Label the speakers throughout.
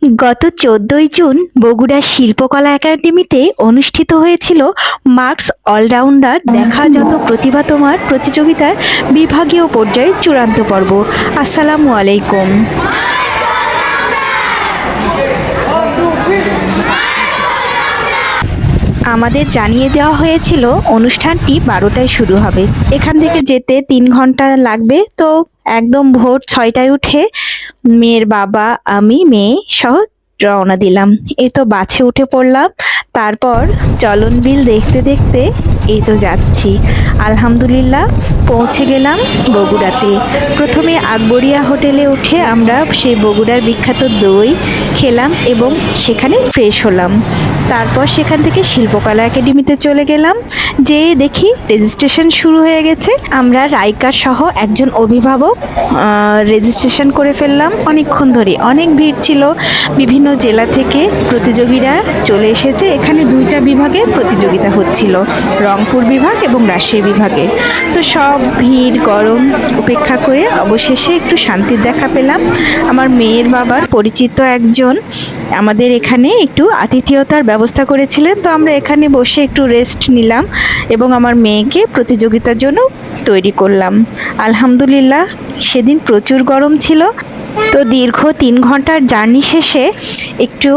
Speaker 1: গত ১৪ই জুন বগুড়া শিল্পকলা একাডেমিতে অনুষ্ঠিত হয়েছিল মার্কস অলরাউন্ডার দেখা যত প্রতিভা তোমার প্রতিযোগিতার বিভাগীয় পর্যায়ে চূড়ান্ত পর্ব। আসসালামু আলাইকুম। আমাদের জানিয়ে দেওয়া হয়েছিল অনুষ্ঠানটি ১২টায় শুরু হবে। এখান থেকে যেতে ৩ ঘন্টা লাগবে। তো একদম ভোর ৬টায় উঠে মেয়ের বাবা, আমি, মেয়ে সহ রওনা দিলাম। এই তো বাসে উঠে পড়লাম। তারপর চলন বিল দেখতে দেখতে এই তো যাচ্ছি। আলহামদুলিল্লাহ পৌঁছে গেলাম বগুড়াতে। প্রথমে আকবরিয়া হোটেলে উঠে আমরা সেই বগুড়ার বিখ্যাত দই খেলাম এবং সেখানে ফ্রেশ হলাম। তারপর সেখান থেকে শিল্পকলা একাডেমিতে চলে গেলাম। যেয়ে দেখি রেজিস্ট্রেশন শুরু হয়ে গেছে। আমরা রাইকা সহ একজন অভিভাবক রেজিস্ট্রেশন করে ফেললাম। অনেকক্ষণ ধরে অনেক ভিড় ছিল। বিভিন্ন জেলা থেকে প্রতিযোগীরা চলে এসেছে। এখানে 2টা বিভাগে প্রতিযোগিতা হচ্ছিল, রংপুর বিভাগ এবং রাজশাহী বিভাগের। তো সব ভিড় গরম উপেক্ষা করে অবশেষে একটু শান্তির দেখা পেলাম। আমার মেয়ের বাবার পরিচিত একজন আমাদের এখানে একটু আতিথেয়তার ব্যবস্থা করেছিলেন। তো আমরা এখানে বসে একটু রেস্ট নিলাম এবং আমার মেয়েকে প্রতিযোগিতার জন্য তৈরি করলাম। আলহামদুলিল্লাহ সেদিন প্রচুর গরম ছিল। তো দীর্ঘ 3 ঘন্টার জার্নি শেষে একটু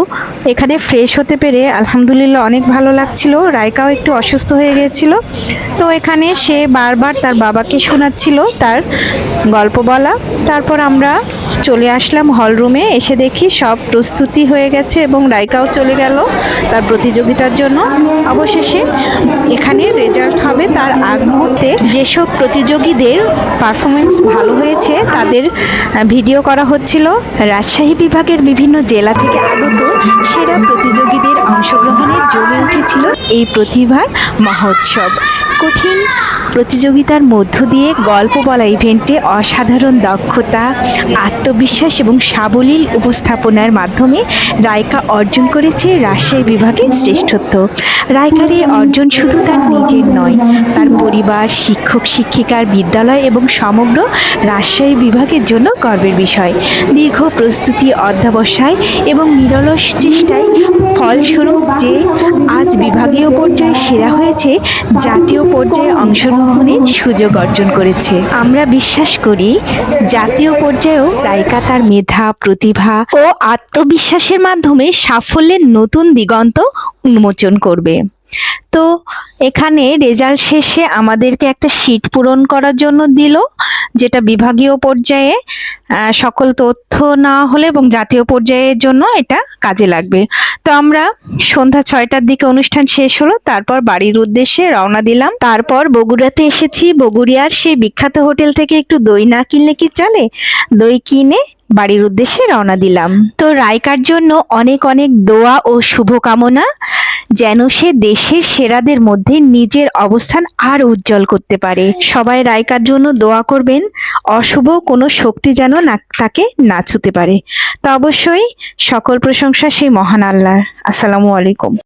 Speaker 1: এখানে ফ্রেশ হতে পেরে আলহামদুলিল্লাহ অনেক ভালো লাগছিল। রাইকাও একটু অসুস্থ হয়ে গিয়েছিল। তো এখানে সে বারবার তার বাবাকে শোনাচ্ছিল তার গল্প বলা। তারপর আমরা চলে আসলাম হল রুমে। এসে দেখি সব প্রস্তুতি হয়ে গেছে এবং রাইকাও চলে গেল তার প্রতিযোগিতার জন্য। অবশেষে এখানে রেজাল্ট হবে তার আগ মুহূর্তে যেসব প্রতিযোগীদের পারফরমেন্স ভালো হয়েছে তাদের ভিডিও করা হচ্ছিল। রাজশাহী বিভাগের বিভিন্ন জেলা থেকে আগত সেরা প্রতিযোগীদের অংশগ্রহণে জমে উঠেছিল এই প্রতিভার মহোৎসব। কঠিন প্রতিযোগিতার মধ্য দিয়ে গল্প বলা ইভেন্টে অসাধারণ দক্ষতা, আত্মবিশ্বাস এবং সাবলীল উপস্থাপনার মাধ্যমে রাইকা অর্জন করেছে রাজশাহী বিভাগের শ্রেষ্ঠত্ব। রাইকার এই অর্জন শুধু তার নিজের নয়, তার পরিবার, শিক্ষক শিক্ষিকার, বিদ্যালয় এবং সমগ্র রাজশাহী বিভাগের জন্য গর্বের বিষয়। দীর্ঘ প্রস্তুতি, অধ্যবসায় এবং নিরলস চেষ্টায় ফলস্বরূপ যে আজ বিভাগীয় পর্যায়ে সেরা হয়েছে, জাতীয় পর্যায়ে অংশগ্রহণের সুযোগ অর্জন করেছে। আমরা বিশ্বাস করি জাতীয় পর্যায়েও রাইকা তার মেধা, প্রতিভা ও আত্মবিশ্বাসের মাধ্যমে সাফল্যের নতুন দিগন্ত উন্মোচন করবে। তো এখানে রেজাল্ট শেষে আমাদেরকে একটা শীট পূরণ করার জন্য দিল, যেটা বিভাগীয় পর্যায়ে সকল তথ্য নেওয়া হলে এবং জাতীয় পর্যায়ের জন্য এটা কাজে লাগবে। তো আমরা সন্ধ্যা 6টার দিকে অনুষ্ঠান শেষ হলো। তারপর বাড়ির উদ্দেশ্যে রওনা দিলাম। তারপর বগুড়াতে এসেছি। বগুড়িয়ার সেই বিখ্যাত হোটেল থেকে একটু দই না কিনলে কি চলে, দই কিনে বাড়ির উদ্দেশ্যে রওনা দিলাম। তো রাইকার জন্য অনেক অনেক দোয়া ও শুভকামনা, যেন সে দেশের সেরাদের মধ্যে নিজের অবস্থান আর উজ্জ্বল করতে পারে। সবাই রাইকার জন্য দোয়া করবেন, অশুভ কোনো শক্তি যেন তাকে না ছুঁতে পারে। তো অবশ্যই সকল প্রশংসা সেই মহান আল্লাহর। আসসালামু আলাইকুম।